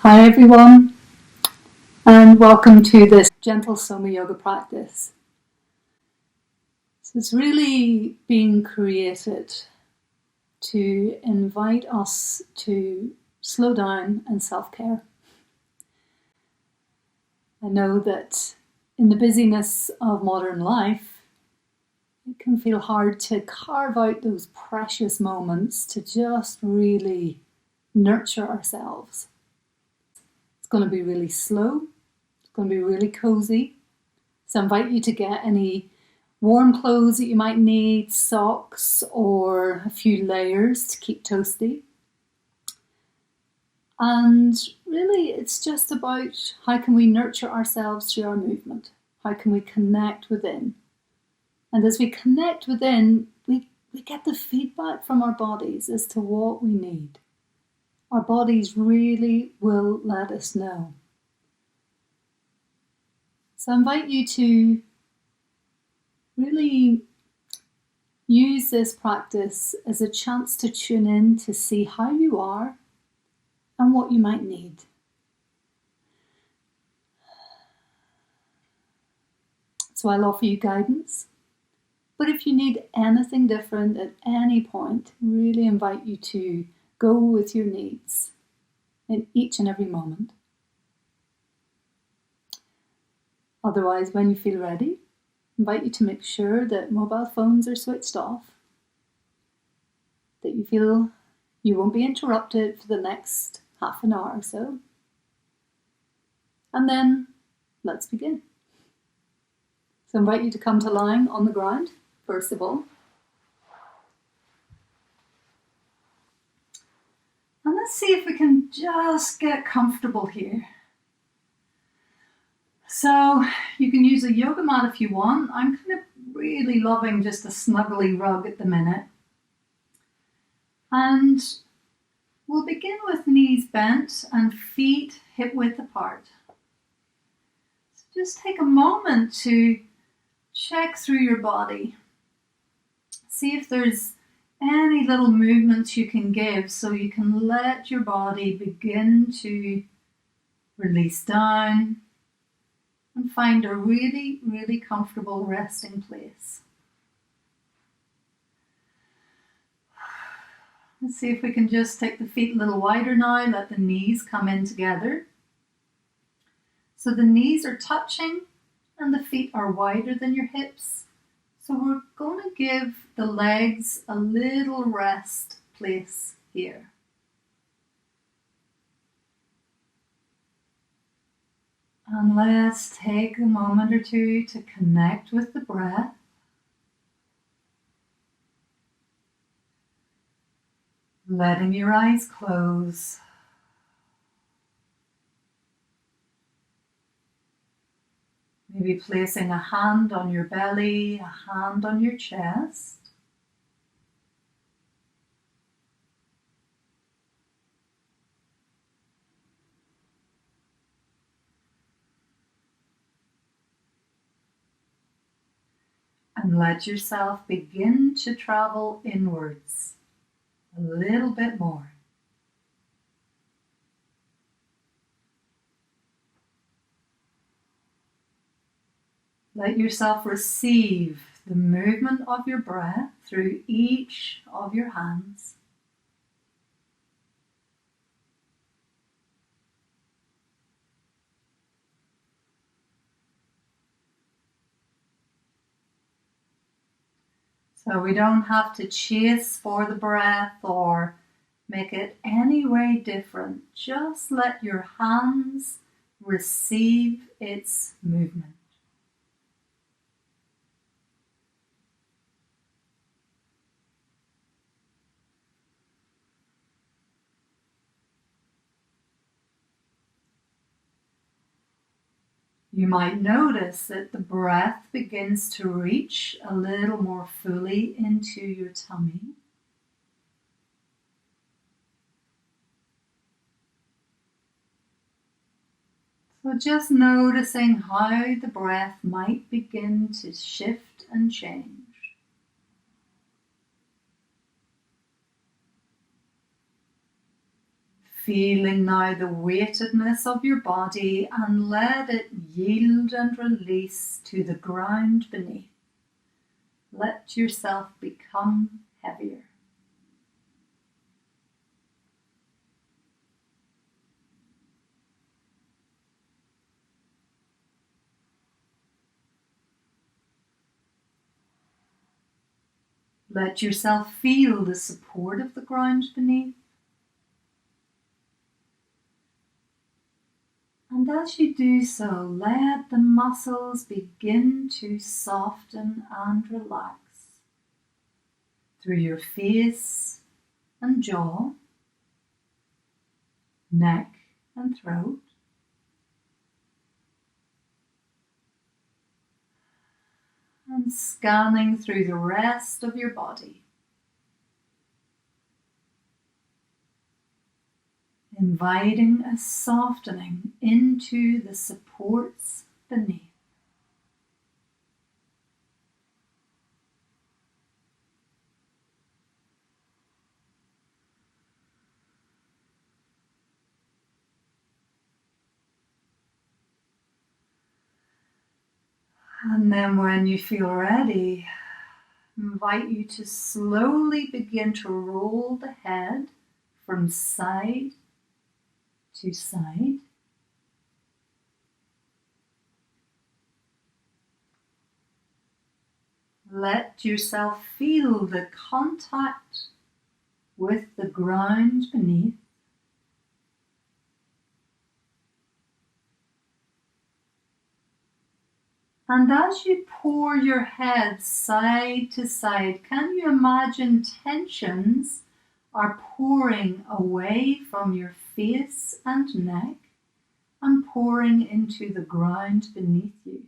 Hi everyone, and welcome to this gentle soma yoga practice. So it's really being created to invite us to slow down and self-care. I know that in the busyness of modern life, it can feel hard to carve out those precious moments to just really nurture ourselves. It's going to be really slow. It's going to be really cozy. So I invite you to get any warm clothes that you might need, socks, or a few layers to keep toasty. And really, it's just about how can we nurture ourselves through our movement? How can we connect within? And as we connect within, we get the feedback from our bodies as to what we need. Our bodies really will let us know. So I invite you to really use this practice as a chance to tune in to see how you are and what you might need. So I'll offer you guidance, but if you need anything different at any point, really invite you to go with your needs in each and every moment. Otherwise, when you feel ready, invite you to make sure that mobile phones are switched off, that you feel you won't be interrupted for the next half an hour or so. And then let's begin. So I invite you to come to lying on the ground, first of all. And let's see if we can just get comfortable here. So you can use a yoga mat if you want. I'm kind of really loving just a snuggly rug at the minute. And we'll begin with knees bent and feet hip width apart. So just take a moment to check through your body. See if there's any little movements you can give so you can let your body begin to release down and find a really, really comfortable resting place. Let's see if we can just take the feet a little wider now, let the knees come in together. So the knees are touching and the feet are wider than your hips. So we're going to give the legs a little rest place here. And let's take a moment or two to connect with the breath. Letting your eyes close. Maybe placing a hand on your belly, a hand on your chest. And let yourself begin to travel inwards a little bit more. Let yourself receive the movement of your breath through each of your hands. So we don't have to chase for the breath or make it any way different. Just let your hands receive its movement. You might notice that the breath begins to reach a little more fully into your tummy. So just noticing how the breath might begin to shift and change. Feeling now the weightedness of your body, and let it yield and release to the ground beneath. Let yourself become heavier. Let yourself feel the support of the ground beneath. And as you do so, let the muscles begin to soften and relax through your face and jaw, neck and throat, and scanning through the rest of your body. Inviting a softening into the supports beneath. And then when you feel ready, invite you to slowly begin to roll the head from side to side. Let yourself feel the contact with the ground beneath. And as you pour your head side to side, can you imagine tensions are pouring away from your face and neck and pouring into the ground beneath you?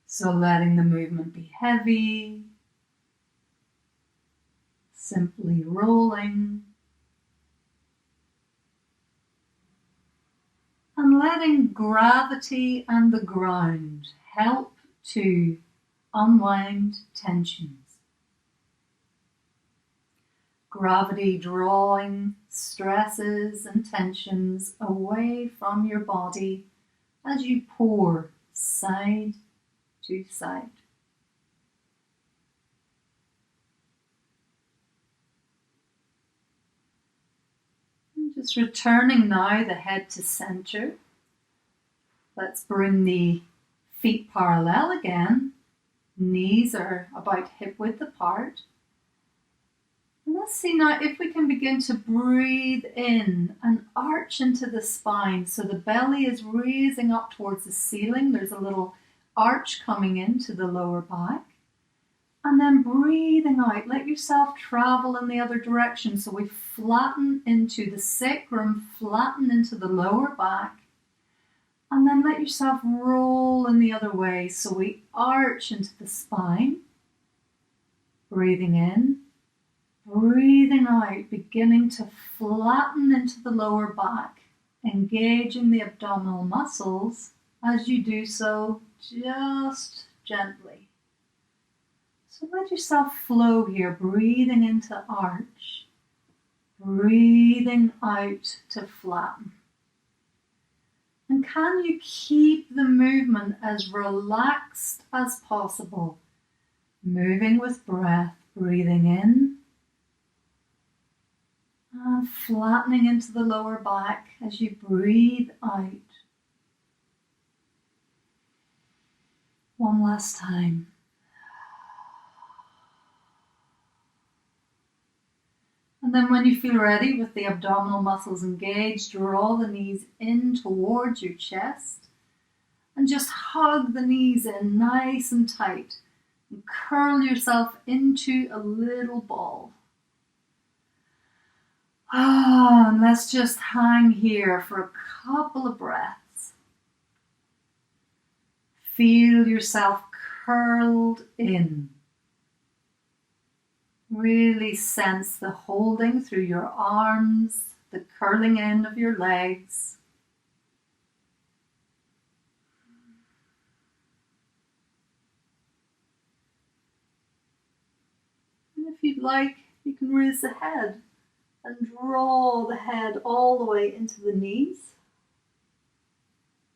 So letting the movement be heavy, simply rolling, and letting gravity and the ground help to unwind tensions. Gravity drawing stresses and tensions away from your body as you pour side to side. And just returning now the head to center. Let's bring the feet parallel again. Knees are about hip width apart. And let's see now if we can begin to breathe in and arch into the spine. So the belly is raising up towards the ceiling. There's a little arch coming into the lower back. And then breathing out. Let yourself travel in the other direction. So we flatten into the sacrum, flatten into the lower back. And then let yourself roll in the other way. So we arch into the spine. Breathing in. Breathing out, beginning to flatten into the lower back, engaging the abdominal muscles. As you do so, just gently. So let yourself flow here, breathing into arch, breathing out to flatten. And can you keep the movement as relaxed as possible? Moving with breath, breathing in, and flattening into the lower back as you breathe out. One last time. And then when you feel ready with the abdominal muscles engaged, draw the knees in towards your chest and just hug the knees in nice and tight and curl yourself into a little ball. And let's just hang here for a couple of breaths. Feel yourself curled in. Really sense the holding through your arms, the curling in of your legs. you'd like, you can raise the head and draw the head all the way into the knees.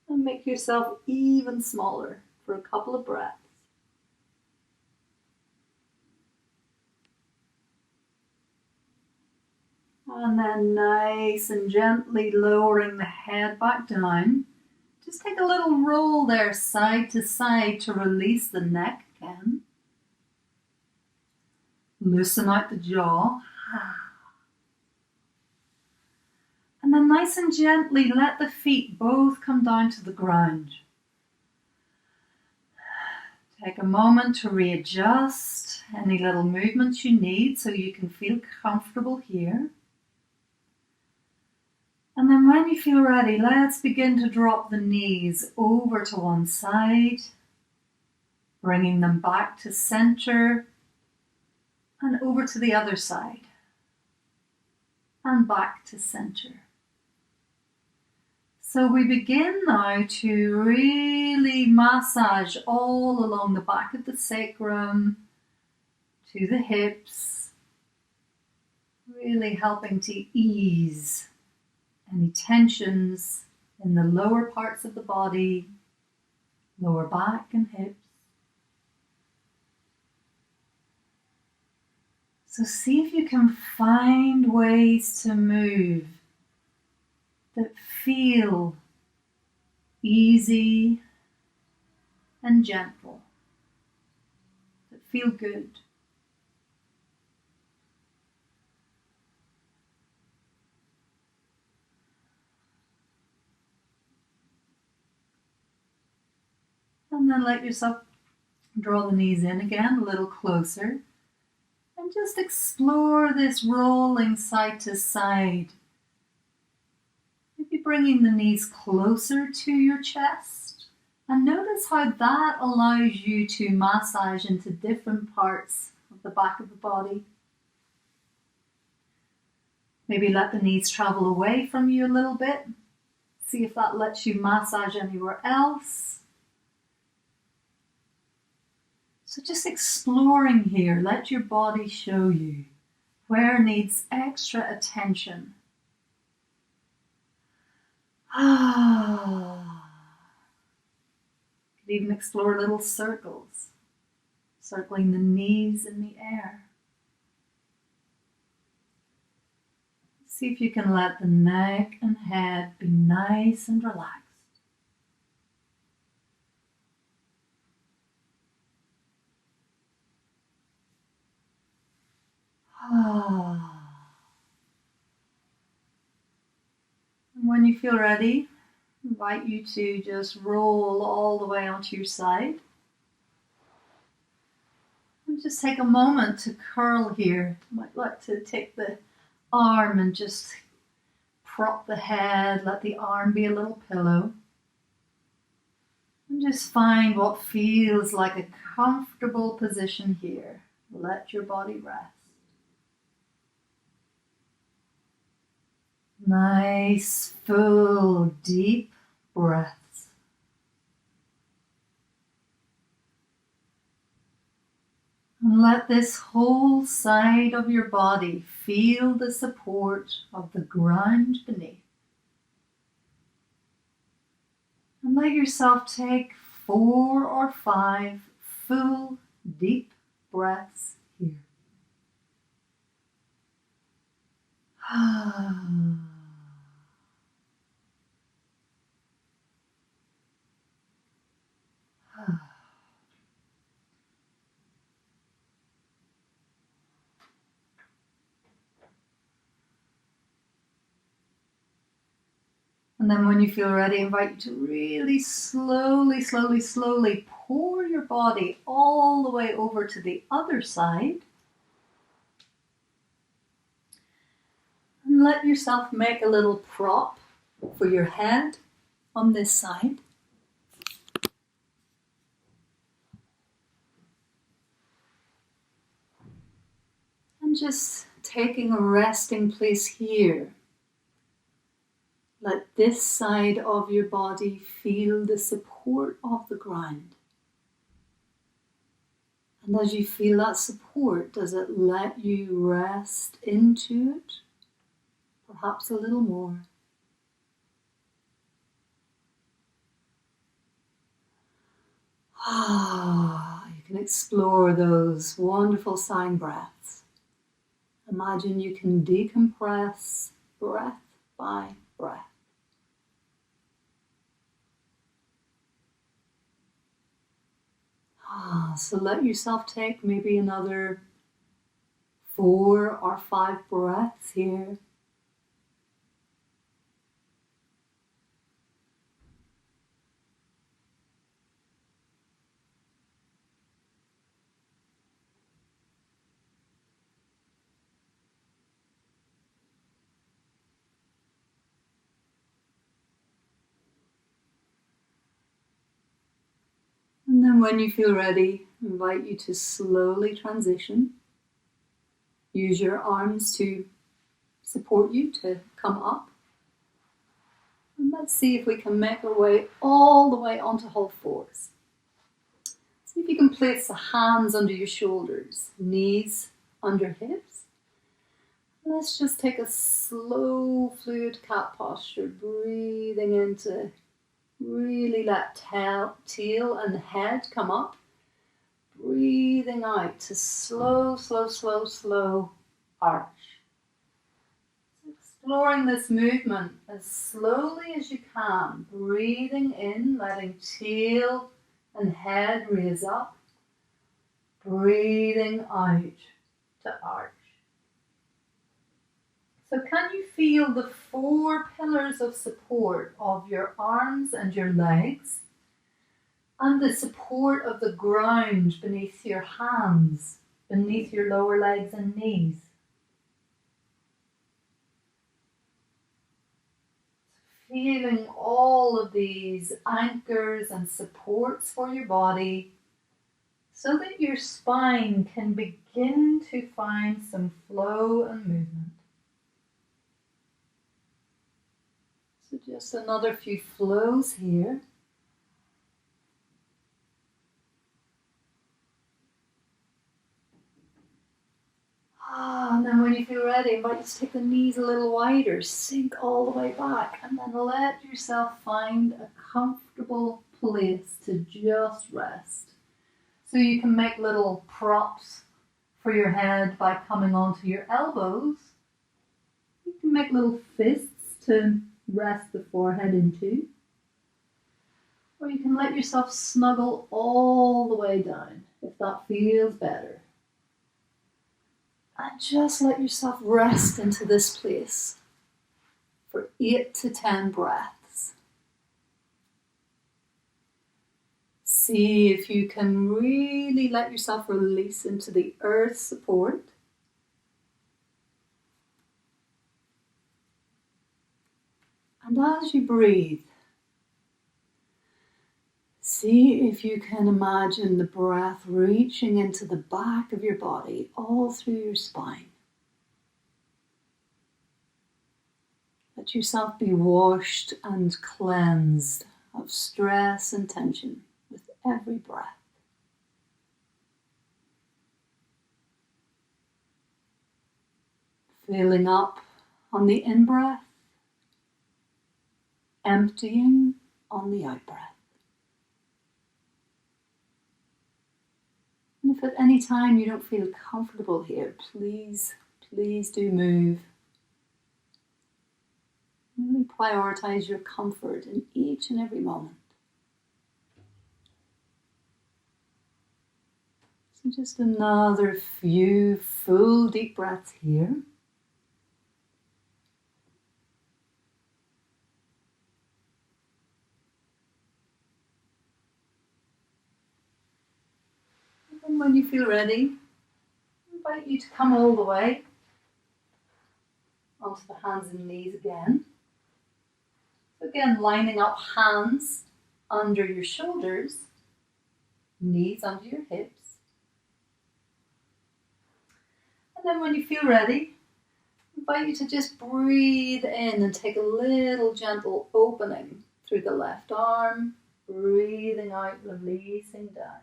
And make yourself even smaller for a couple of breaths. And then nice and gently lowering the head back down. Just take a little roll there side to side to release the neck again. Loosen out the jaw. And then nice and gently let the feet both come down to the ground. Take a moment to readjust any little movements you need so you can feel comfortable here. And then when you feel ready, let's begin to drop the knees over to one side, bringing them back to center and over to the other side and back to center. So we begin now to really massage all along the back of the sacrum to the hips, really helping to ease any tensions in the lower parts of the body, lower back and hips. So see if you can find ways to move that feel easy and gentle, that feel good. And then let yourself draw the knees in again, a little closer. And just explore this rolling side to side. Maybe bringing the knees closer to your chest. And notice how that allows you to massage into different parts of the back of the body. Maybe let the knees travel away from you a little bit. See if that lets you massage anywhere else. So just exploring here, let your body show you where needs extra attention. You could even explore little circles, circling the knees in the air. See if you can let the neck and head be nice and relaxed. And when you feel ready, I invite you to just roll all the way onto your side. And just take a moment to curl here. You might like to take the arm and just prop the head, let the arm be a little pillow. And just find what feels like a comfortable position here. Let your body rest. Nice, full, deep breaths. And let this whole side of your body feel the support of the ground beneath. And let yourself take 4 or 5 full, deep breaths here. And then when you feel ready, I invite you to really slowly pour your body all the way over to the other side. And let yourself make a little prop for your head on this side. And just taking a resting place here. Let this side of your body feel the support of the ground. And as you feel that support, does it let you rest into it? Perhaps a little more. You can explore those wonderful sighing breaths. Imagine you can decompress breath by breath. So let yourself take maybe another 4 or 5 breaths here. And then when you feel ready, I invite you to slowly transition. Use your arms to support you to come up. And let's see if we can make our way all the way onto all fours. See if you can place the hands under your shoulders, knees under hips. Let's just take a slow, fluid cat posture, breathing into really let tail and head come up. Breathing out to slow, slow, slow, slow arch. Exploring this movement as slowly as you can. Breathing in, letting tail and head raise up. Breathing out to arch. So can you feel the 4 pillars of support of your arms and your legs, and the support of the ground beneath your hands, beneath your lower legs and knees? Feeling all of these anchors and supports for your body so that your spine can begin to find some flow and movement. So just another few flows here. And then when you feel ready, invite you to take the knees a little wider, sink all the way back, and then let yourself find a comfortable place to just rest. So you can make little props for your head by coming onto your elbows. You can make little fists to rest the forehead into. Or you can let yourself snuggle all the way down if that feels better. And just let yourself rest into this place for 8 to 10 breaths. See if you can really let yourself release into the earth support. And as you breathe, see if you can imagine the breath reaching into the back of your body, all through your spine. Let yourself be washed and cleansed of stress and tension with every breath. Filling up on the in-breath, emptying on the out-breath. And if at any time you don't feel comfortable here, please do move. Really prioritize your comfort in each and every moment. So just another few full deep breaths here. And when you feel ready, I invite you to come all the way onto the hands and knees again. So again, lining up hands under your shoulders, knees under your hips. And then when you feel ready, I invite you to just breathe in and take a little gentle opening through the left arm, breathing out, releasing down.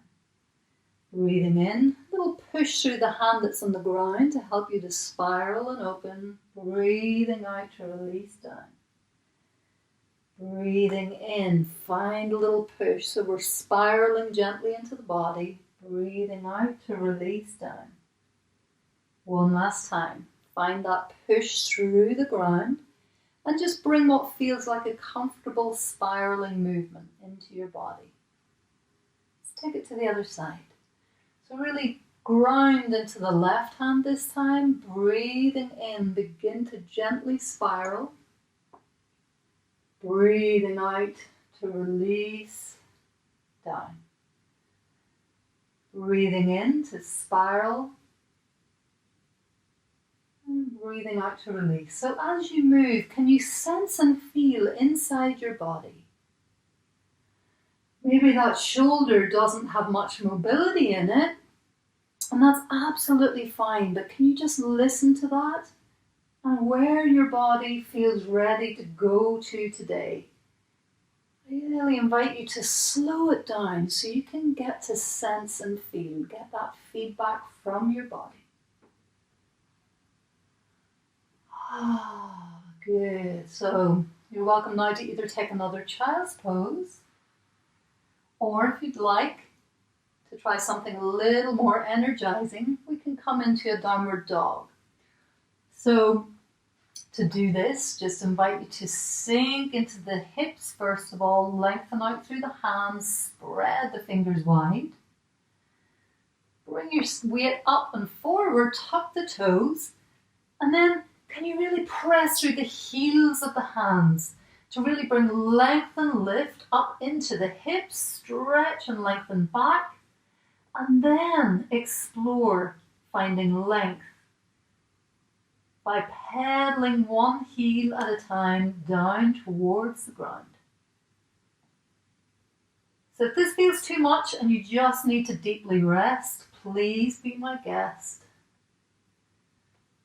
Breathing in, a little push through the hand that's on the ground to help you to spiral and open. Breathing out to release down. Breathing in, find a little push. So we're spiraling gently into the body. Breathing out to release down. One last time. Find that push through the ground and just bring what feels like a comfortable spiraling movement into your body. Let's take it to the other side. So really ground into the left hand this time. Breathing in, begin to gently spiral. Breathing out to release down. Breathing in to spiral. And breathing out to release. So as you move, can you sense and feel inside your body? Maybe that shoulder doesn't have much mobility in it, and that's absolutely fine, but can you just listen to that and where your body feels ready to go to today? I really invite you to slow it down so you can get to sense and feel, get that feedback from your body. Ah, good. So you're welcome now to either take another child's pose, or if you'd like to try something a little more energizing, we can come into a downward dog. So to do this, just invite you to sink into the hips first of all, lengthen out through the hands, spread the fingers wide. Bring your weight up and forward, tuck the toes, and then can you really press through the heels of the hands to really bring length and lift up into the hips, stretch and lengthen back, and then explore finding length by pedaling one heel at a time down towards the ground. So if this feels too much and you just need to deeply rest, please be my guest.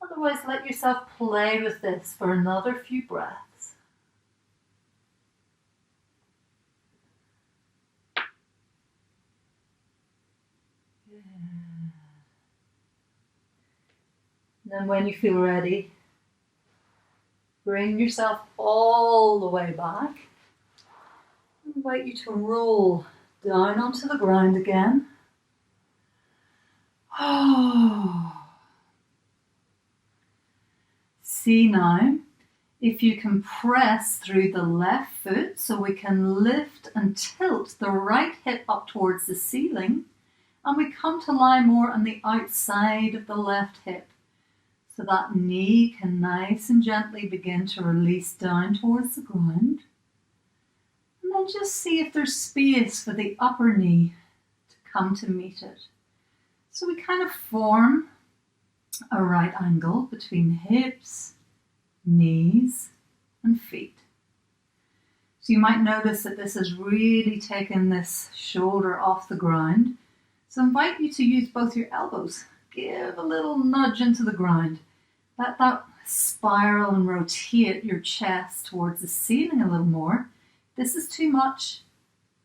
Otherwise, let yourself play with this for another few breaths. Good. Then when you feel ready, bring yourself all the way back. I invite you to roll down onto the ground again. See now if you can press through the left foot so we can lift and tilt the right hip up towards the ceiling, and we come to lie more on the outside of the left hip. So that knee can nice and gently begin to release down towards the ground. And then just see if there's space for the upper knee to come to meet it. So we kind of form a right angle between hips, knees, and feet. So you might notice that this has really taken this shoulder off the ground. So I invite you to use both your elbows. Give a little nudge into the ground. Let that spiral and rotate your chest towards the ceiling a little more. If this is too much,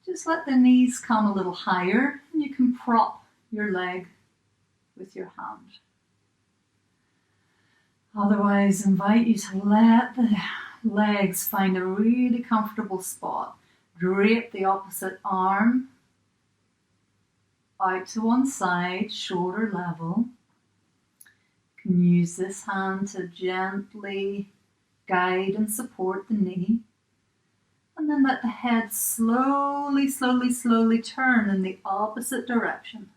just let the knees come a little higher and you can prop your leg with your hand. Otherwise, invite you to let the legs find a really comfortable spot. Drape the opposite arm out to one side, shoulder level. You can use this hand to gently guide and support the knee. And then let the head slowly, slowly, slowly turn in the opposite direction.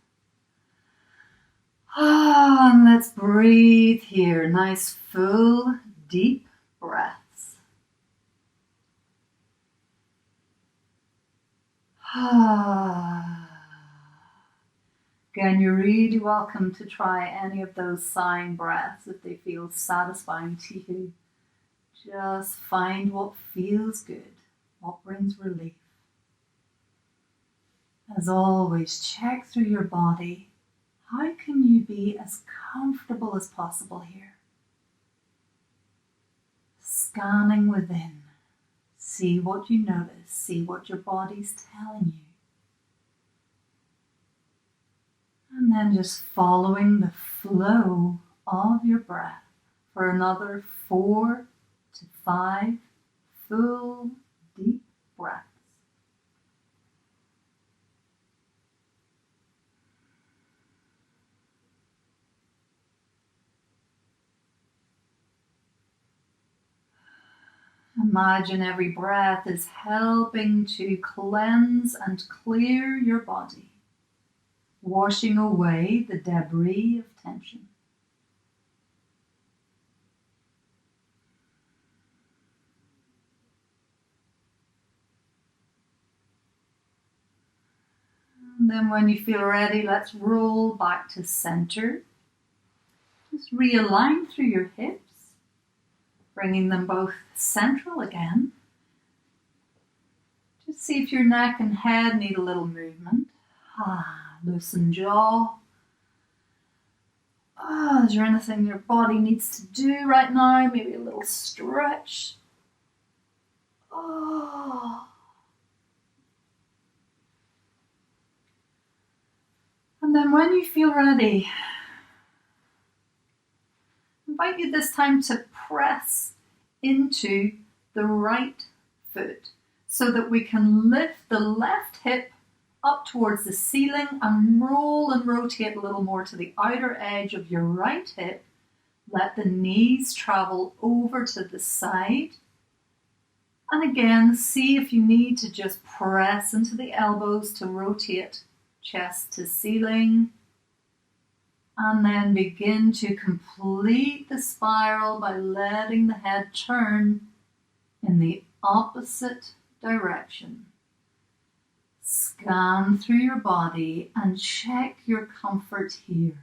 And let's breathe here. Nice, full, deep breaths. Again, you're really welcome to try any of those sighing breaths if they feel satisfying to you. Just find what feels good, what brings relief. As always, check through your body. How can you be as comfortable as possible here? Scanning within. See what you notice. See what your body's telling you. And then just following the flow of your breath for another 4 to 5 full deep breaths. Imagine every breath is helping to cleanse and clear your body, washing away the debris of tension. And then when you feel ready, let's roll back to center. Just realign through your hips, bringing them both central again. Just see if your neck and head need a little movement. Loosen jaw. Is there anything your body needs to do right now? Maybe a little stretch. And then when you feel ready, I invite you this time to press into the right foot so that we can lift the left hip up towards the ceiling and roll and rotate a little more to the outer edge of your right hip. Let the knees travel over to the side. And again, see if you need to just press into the elbows to rotate chest to ceiling. And then begin to complete the spiral by letting the head turn in the opposite direction. Scan through your body and check your comfort here.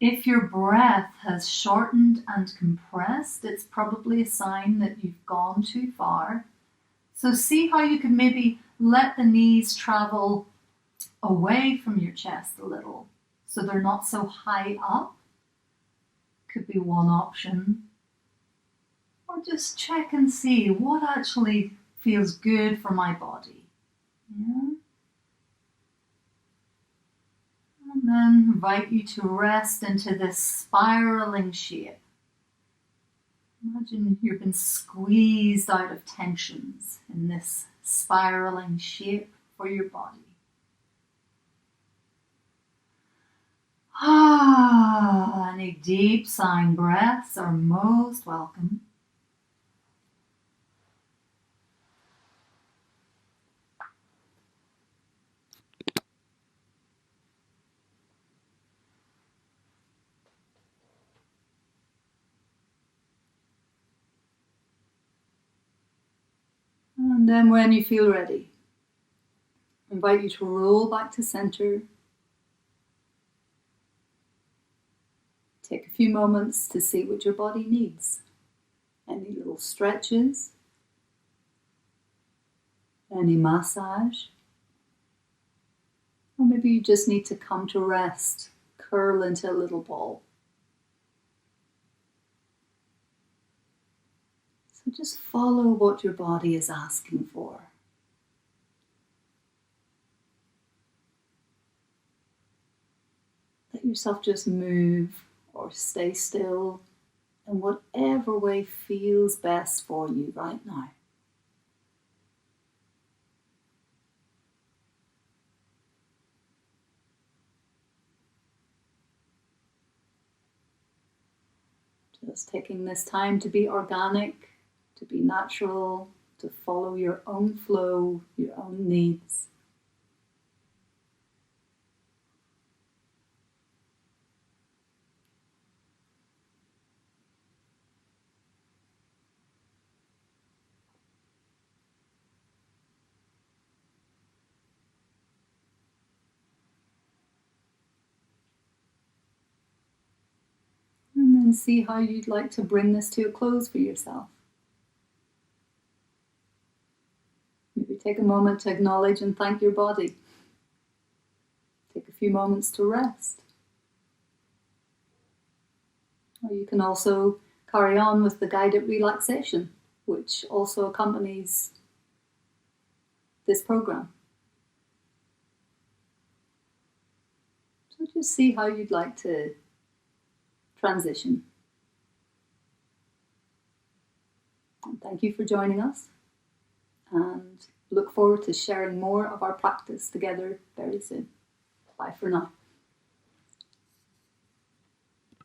If your breath has shortened and compressed, it's probably a sign that you've gone too far. So see how you can maybe let the knees travel away from your chest a little so they're not so high up. Could be one option. Or just check and see what actually feels good for my body. Yeah. And then invite you to rest into this spiraling shape. Imagine you've been squeezed out of tensions in this spiraling shape for your body. Any deep sighing breaths are most welcome. And then when you feel ready, I invite you to roll back to center. Take a few moments to see what your body needs. Any little stretches, any massage, or maybe you just need to come to rest, curl into a little ball. So just follow what your body is asking for. Let yourself just move or stay still in whatever way feels best for you right now. Just taking this time to be organic, to be natural, to follow your own flow, your own needs. And then see how you'd like to bring this to a close for yourself. Maybe take a moment to acknowledge and thank your body. Take a few moments to rest. Or you can also carry on with the guided relaxation, which also accompanies this program. So just see how you'd like to transition. And thank you for joining us, and look forward to sharing more of our practice together very soon. Bye for now.